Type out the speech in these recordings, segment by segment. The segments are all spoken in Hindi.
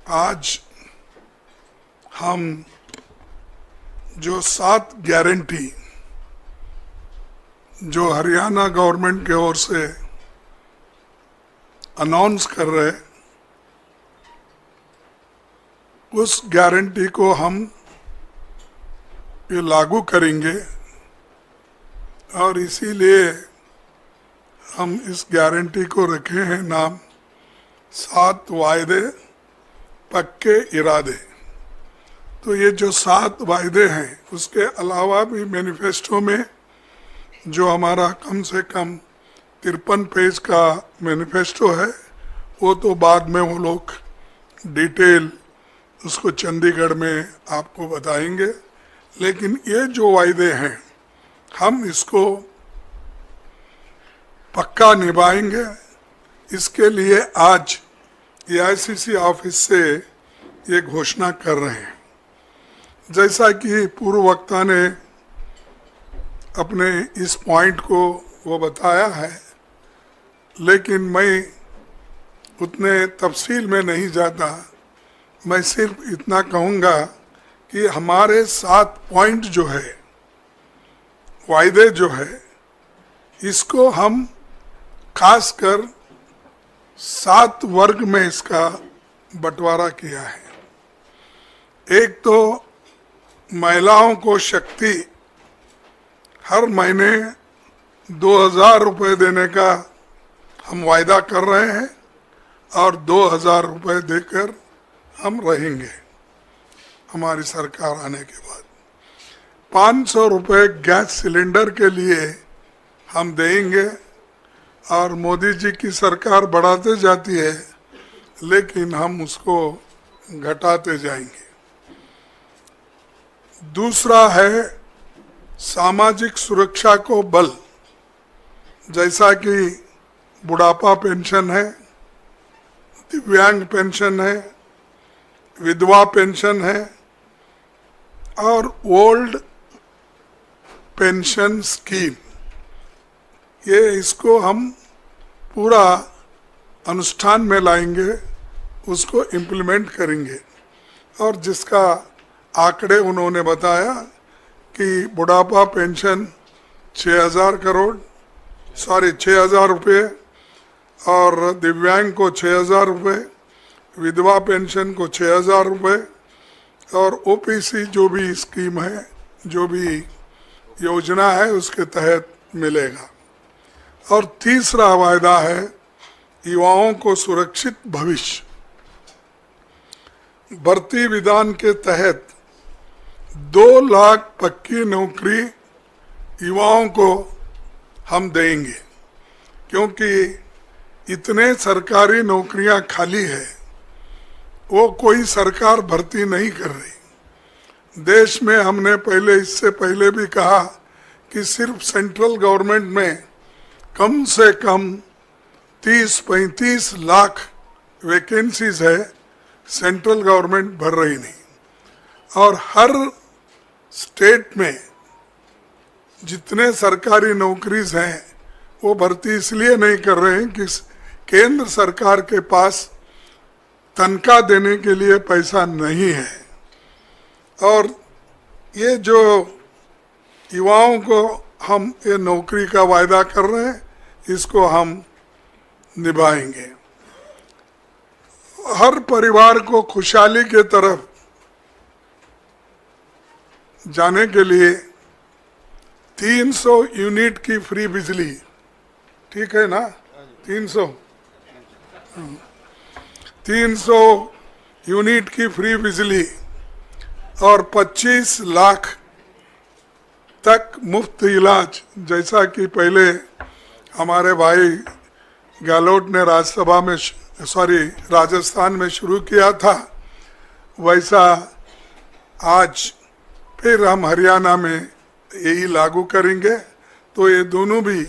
आज हम जो 7 गारंटी जो हरियाणा गवर्नमेंट की ओर से अनाउंस कर रहे, उस गारंटी को हम ये लागू करेंगे और इसीलिए हम इस गारंटी को रखे हैं नाम 7 वायदे पक्के इरादे। तो ये जो 7 वायदे हैं, उसके अलावा भी मैनिफेस्टो में जो हमारा कम से कम 53 पेज का मैनिफेस्टो है, वो तो बाद में वो लोग डिटेल उसको चंडीगढ़ में आपको बताएंगे। लेकिन ये जो वायदे हैं, हम इसको पक्का निभाएंगे। इसके लिए आज एआईसीसी ऑफिस से ये घोषणा कर रहे हैं। जैसा कि पूर्व वक्ता ने अपने इस पॉइंट को वो बताया है, लेकिन मैं उतने तफसील में नहीं जाता। मैं सिर्फ इतना कहूँगा कि हमारे 7 पॉइंट जो है, वायदे जो है, इसको हम खासकर 7 वर्ग में इसका बंटवारा किया है। एक तो महिलाओं को शक्ति हर महीने 2000 रुपये देने का हम वायदा कर रहे हैं और 2000 रुपये देकर हम रहेंगे हमारी सरकार आने के बाद। 500 रुपये गैस सिलेंडर के लिए हम देंगे और मोदी जी की सरकार बढ़ाते जाती है, लेकिन हम उसको घटाते जाएंगे। दूसरा है सामाजिक सुरक्षा को बल, जैसा कि बुढ़ापा पेंशन है, दिव्यांग पेंशन है, विधवा पेंशन है और ओल्ड पेंशन स्कीम। ये इसको हम पूरा अनुष्ठान में लाएंगे, उसको इम्प्लीमेंट करेंगे। और जिसका आंकड़े उन्होंने बताया कि बुढ़ापा पेंशन 6000 रुपये और दिव्यांग को 6000 रुपये, विधवा पेंशन को 6000 रुपये और ओपीसी जो भी स्कीम है, जो भी योजना है, उसके तहत मिलेगा। और तीसरा वायदा है युवाओं को सुरक्षित भविष्य। भर्ती विधान के तहत 2 लाख पक्की नौकरी युवाओं को हम देंगे, क्योंकि इतने सरकारी नौकरियां खाली है, वो कोई सरकार भर्ती नहीं कर रही। देश में हमने इससे पहले भी कहा कि सिर्फ सेंट्रल गवर्नमेंट में कम से कम 30-35 लाख वैकेंसीज है, सेंट्रल गवर्नमेंट भर रही नहीं। और हर स्टेट में जितने सरकारी नौकरीज हैं, वो भर्ती इसलिए नहीं कर रहे हैं कि केंद्र सरकार के पास तनख्वाह देने के लिए पैसा नहीं है। और ये जो युवाओं को हम ये नौकरी का वायदा कर रहे हैं, इसको हम निभाएंगे। हर परिवार को खुशहाली के तरफ जाने के लिए 300 यूनिट की फ्री बिजली, ठीक है ना? 300 यूनिट की फ्री बिजली और 25 लाख तक मुफ्त इलाज, जैसा कि पहले हमारे भाई गहलोत ने राजस्थान में शुरू किया था, वैसा आज फिर हम हरियाणा में यही लागू करेंगे। तो ये दोनों भी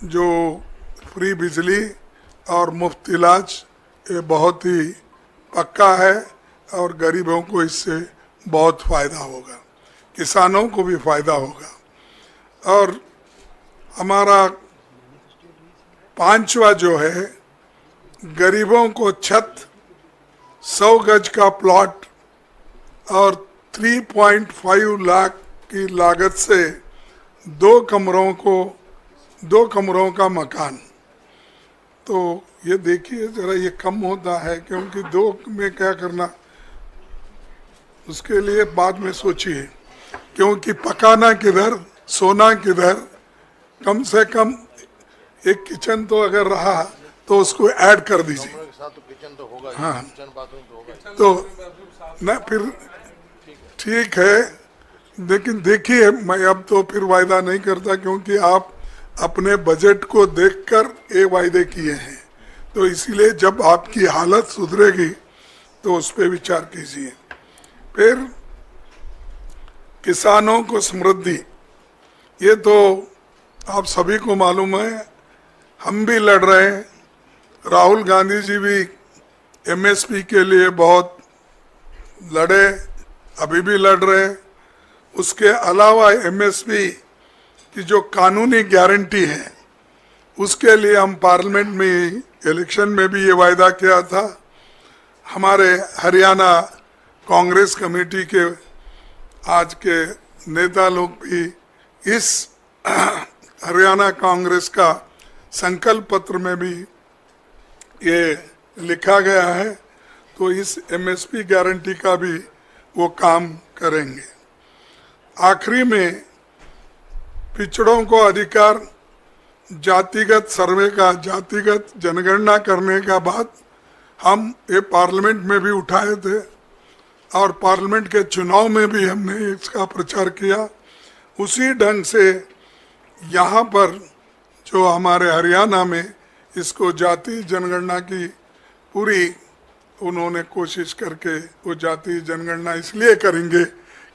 जो फ्री बिजली और मुफ्त इलाज, ये बहुत ही पक्का है और गरीबों को इससे बहुत फ़ायदा होगा, किसानों को भी फ़ायदा होगा। और हमारा 5वां जो है, गरीबों को छत 100 गज का प्लॉट और 3.5 लाख की लागत से 2 कमरों का मकान। तो ये देखिए जरा, ये कम होता है, क्योंकि 2 में क्या करना, उसके लिए बाद में सोचिए, क्योंकि पकाना किधर, सोना किधर। कम से कम एक किचन तो अगर रहा तो उसको ऐड कर दीजिए। तो किचन तो होगा, हाँ, किचन बाथरूम तो होगा, तो ना फिर ठीक है। लेकिन देखिए, मैं अब तो फिर वायदा नहीं करता, क्योंकि आप अपने बजट को देखकर ये वायदे किए हैं। तो इसीलिए जब आपकी हालत सुधरेगी तो उस पर विचार कीजिए। फिर किसानों को समृद्धि, ये तो आप सभी को मालूम है, हम भी लड़ रहे हैं। राहुल गांधी जी भी एमएसपी के लिए बहुत लड़े, अभी भी लड़ रहे हैं। उसके अलावा एमएसपी की जो कानूनी गारंटी है, उसके लिए हम पार्लियामेंट में इलेक्शन में भी ये वायदा किया था। हमारे हरियाणा कांग्रेस कमेटी के आज के नेता लोग भी इस हरियाणा कांग्रेस का संकल्प पत्र में भी ये लिखा गया है। तो इस एमएसपी गारंटी का भी वो काम करेंगे। आखिरी में पिछड़ों को अधिकार, जातिगत सर्वे का, जातिगत जनगणना करने का बात हम ये पार्लियामेंट में भी उठाए थे और पार्लियामेंट के चुनाव में भी हमने इसका प्रचार किया। उसी ढंग से यहाँ पर जो हमारे हरियाणा में इसको जाति जनगणना की पूरी उन्होंने कोशिश करके वो जाति जनगणना इसलिए करेंगे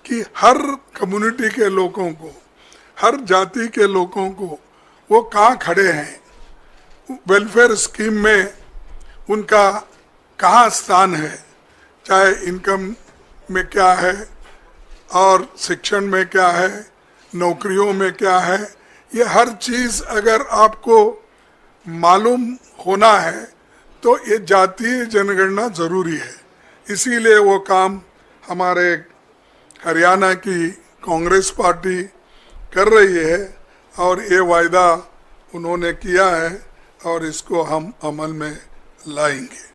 कि हर कम्युनिटी के लोगों को, हर जाति के लोगों को वो कहाँ खड़े हैं, वेलफेयर स्कीम में उनका कहाँ स्थान है, चाहे इनकम में क्या है और शिक्षण में क्या है, नौकरियों में क्या है, ये हर चीज़ अगर आपको मालूम होना है तो ये जातीय जनगणना जरूरी है। इसीलिए वो काम हमारे हरियाणा की कांग्रेस पार्टी कर रही है और ये वायदा उन्होंने किया है और इसको हम अमल में लाएंगे।